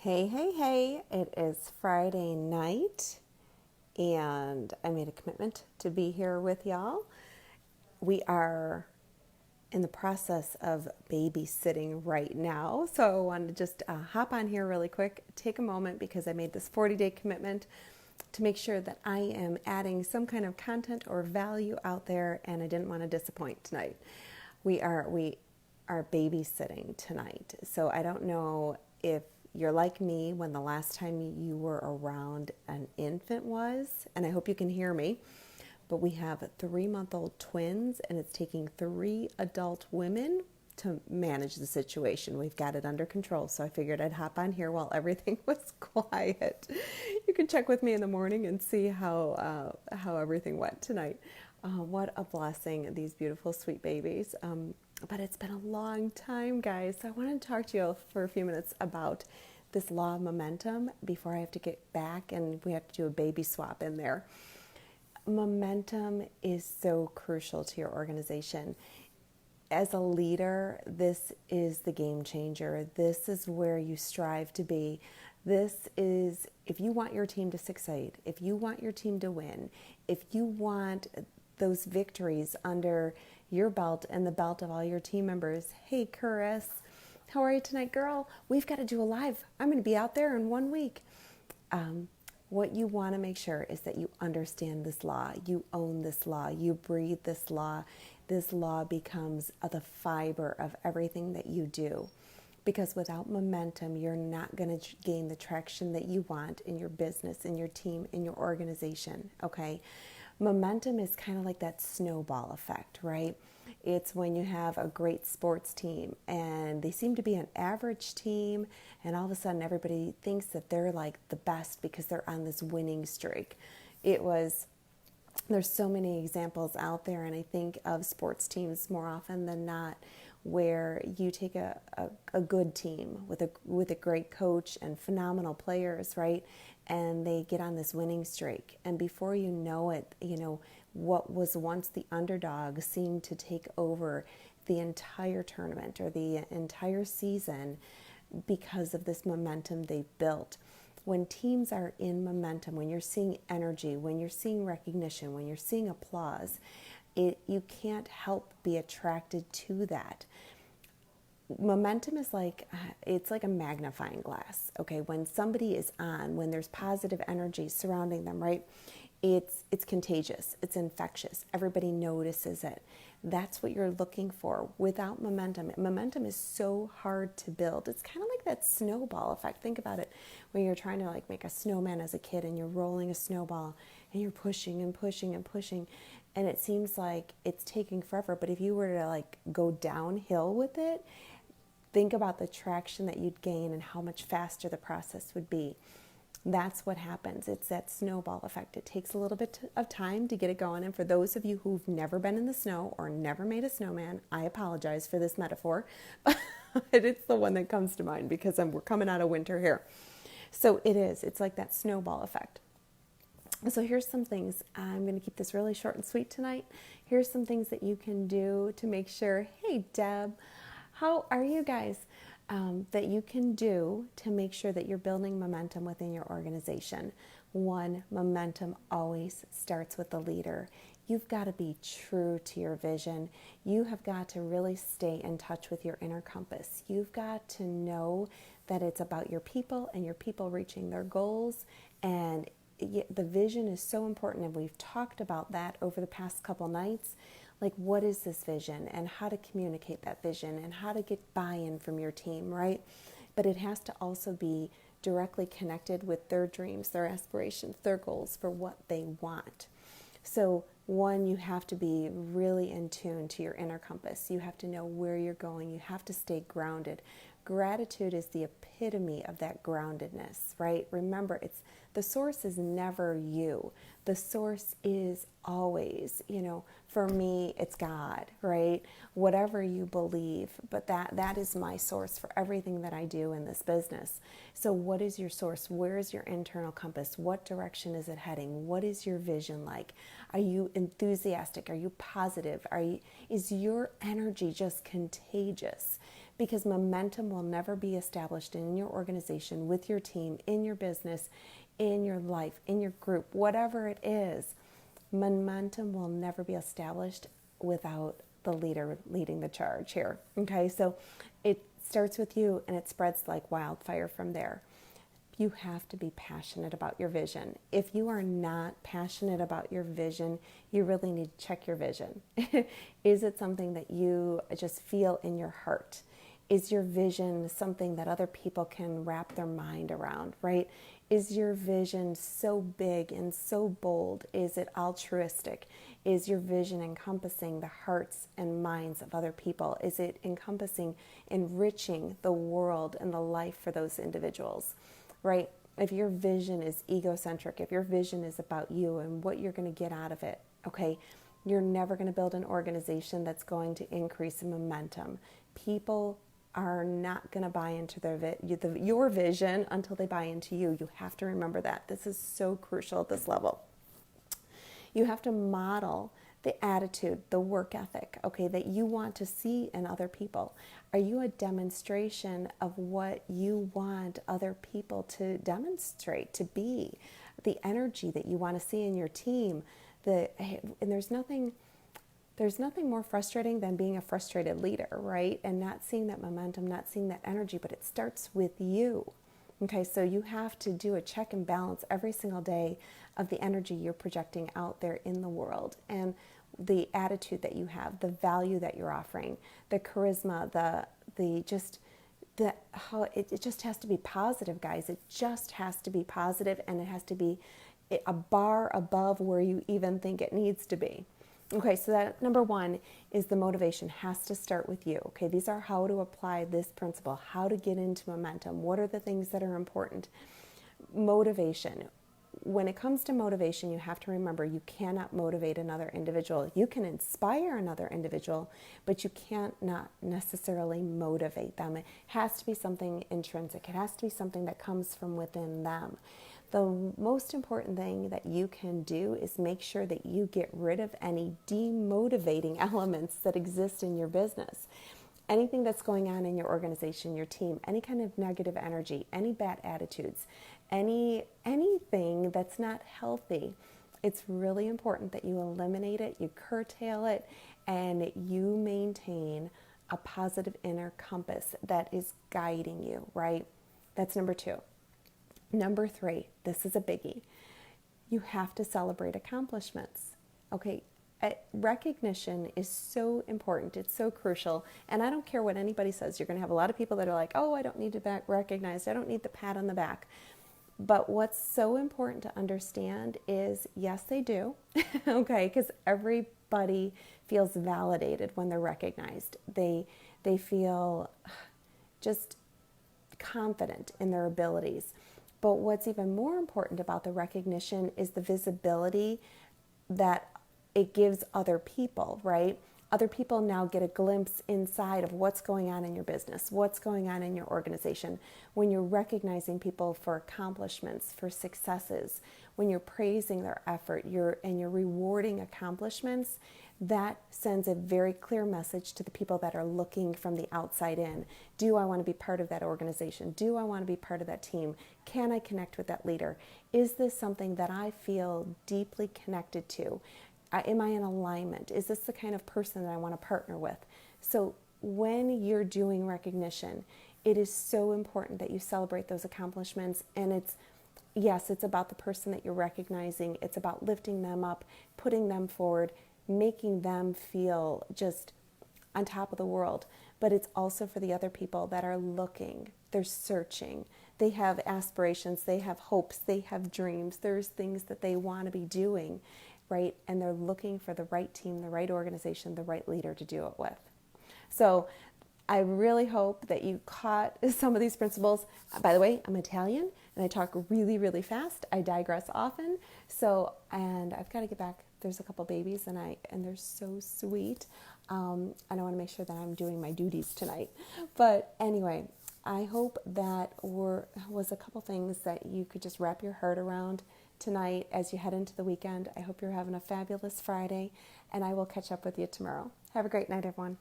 Hey, hey, hey, it is Friday night, and I made a commitment to be here with y'all. We are in the process of babysitting right now, so I wanted to just hop on here really quick, take a moment because I made this 40-day commitment to make sure that I am adding some kind of content or value out there, and I didn't want to disappoint tonight. We are babysitting tonight. So I don't know if you're like me when the last time you were around an infant was, and I hope you can hear me, but we have 3-month-old twins, and it's taking 3 adult women to manage the situation. We've got it under control, so I figured I'd hop on here while everything was quiet. You can check with me in the morning and see how everything went tonight. What a blessing, these beautiful, sweet babies. But it's been a long time, guys. So I wanted to talk to you for a few minutes about this law of momentum before I have to get back and we have to do a baby swap in there. Momentum is so crucial to your organization. As a leader, this is the game changer. This is where you strive to be. This is, if you want your team to succeed, if you want your team to win, if you want those victories under your belt and the belt of all your team members. Hey, Chris, how are you tonight, girl? We've got to do a live. I'm going to be out there in 1 week. What you want to make sure is that you understand this law. You own this law. You breathe this law. This law becomes the fiber of everything that you do. Because without momentum, you're not going to gain the traction that you want in your business, in your team, in your organization, okay? Momentum is kind of like that snowball effect, right? It's when you have a great sports team and they seem to be an average team, and all of a sudden everybody thinks that they're like the best because they're on this winning streak. There's so many examples out there, and I think of sports teams more often than not where you take a good team with a great coach and phenomenal players, right? And they get on this winning streak. And before you know it, what was once the underdog seemed to take over the entire tournament or the entire season because of this momentum they built. When teams are in momentum, when you're seeing energy, when you're seeing recognition, when you're seeing applause, you can't help be attracted to that. Momentum is it's like a magnifying glass. Okay, when somebody is on, when there's positive energy surrounding them, right? It's contagious, it's infectious. Everybody notices it. That's what you're looking for. Without momentum is so hard to build. It's kind of like that snowball effect. Think about it when you're trying to make a snowman as a kid and you're rolling a snowball and you're pushing and pushing and pushing, and it seems like it's taking forever. But if you were to go downhill with it, think about the traction that you'd gain and how much faster the process would be. That's what happens. It's that snowball effect. It takes a little bit of time to get it going. And for those of you who've never been in the snow or never made a snowman, I apologize for this metaphor, but it's the one that comes to mind because we're coming out of winter here. So it's like that snowball effect. So here's some things. I'm going to keep this really short and sweet tonight. Here's some things that you can do to make sure, hey, Deb, how are you guys? That you can do to make sure that you're building momentum within your organization. One, momentum always starts with the leader. You've got to be true to your vision. You have got to really stay in touch with your inner compass. You've got to know that it's about your people and your people reaching their goals. And the vision is so important, and we've talked about that over the past couple nights. What is this vision and how to communicate that vision and how to get buy-in from your team, right? But it has to also be directly connected with their dreams, their aspirations, their goals for what they want. So one, you have to be really in tune to your inner compass. You have to know where you're going. You have to stay grounded. Gratitude is the epitome of that groundedness, right? Remember, the source is never you. The source is always, for me, it's God, right? Whatever you believe, but that is my source for everything that I do in this business. So what is your source? Where is your internal compass? What direction is it heading? What is your vision like? Are you enthusiastic? Are you positive? Is your energy just contagious? because momentum will never be established in your organization, with your team, in your business, in your life, in your group, whatever it is. Momentum will never be established without the leader leading the charge here. Okay, so it starts with you and it spreads like wildfire from there. You have to be passionate about your vision. If you are not passionate about your vision, you really need to check your vision. Is it something that you just feel in your heart? Is your vision something that other people can wrap their mind around, right? Is your vision so big and so bold? Is it altruistic? Is your vision encompassing the hearts and minds of other people? Is it encompassing enriching the world and the life for those individuals, right? If your vision is egocentric, if your vision is about you and what you're going to get out of it, okay, you're never going to build an organization that's going to increase in momentum. People are not going to buy into your vision until they buy into you. You have to remember that. This is so crucial at this level. You have to model the attitude, the work ethic, okay, that you want to see in other people. Are you a demonstration of what you want other people to demonstrate, to be? The energy that you want to see in your team. And there's nothing more frustrating than being a frustrated leader, right? And not seeing that momentum, not seeing that energy, but it starts with you. Okay, so you have to do a check and balance every single day of the energy you're projecting out there in the world and the attitude that you have, the value that you're offering, the charisma, it just has to be positive, guys. It just has to be positive, and it has to be a bar above where you even think it needs to be. Okay, so that number one is the motivation has to start with you. Okay, these are how to apply this principle, how to get into momentum. What are the things that are important? Motivation. When it comes to motivation, you have to remember you cannot motivate another individual. You can inspire another individual, but you can't not necessarily motivate them. It has to be something intrinsic. It has to be something that comes from within them. The most important thing that you can do is make sure that you get rid of any demotivating elements that exist in your business. Anything that's going on in your organization, your team, any kind of negative energy, any bad attitudes, anything that's not healthy, it's really important that you eliminate it, you curtail it, and you maintain a positive inner compass that is guiding you, right? That's number two. Number three, this is a biggie. You have to celebrate accomplishments. Okay, recognition is so important. It's so crucial. And I don't care what anybody says. You're going to have a lot of people that are like, oh, I don't need to be recognized. I don't need the pat on the back. But what's so important to understand is, yes, they do. Okay, because everybody feels validated when they're recognized. They feel just confident in their abilities. But what's even more important about the recognition is the visibility that it gives other people, right? Other people now get a glimpse inside of what's going on in your business, what's going on in your organization. When you're recognizing people for accomplishments, for successes, when you're praising their effort, you're rewarding accomplishments, that sends a very clear message to the people that are looking from the outside in. Do I want to be part of that organization? Do I want to be part of that team? Can I connect with that leader? Is this something that I feel deeply connected to? Am I in alignment? Is this the kind of person that I want to partner with? So when you're doing recognition, it is so important that you celebrate those accomplishments. And it's about the person that you're recognizing. It's about lifting them up, putting them forward, making them feel just on top of the world. But it's also for the other people that are looking, they're searching, they have aspirations, they have hopes, they have dreams, there's things that they want to be doing, right? And they're looking for the right team, the right organization, the right leader to do it with. So I really hope that you caught some of these principles. By the way, I'm Italian and I talk really, really fast. I digress often. And I've got to get back. There's a couple babies and they're so sweet. And I want to make sure that I'm doing my duties tonight. But anyway, I hope that was a couple things that you could just wrap your heart around tonight as you head into the weekend. I hope you're having a fabulous Friday, and I will catch up with you tomorrow. Have a great night, everyone.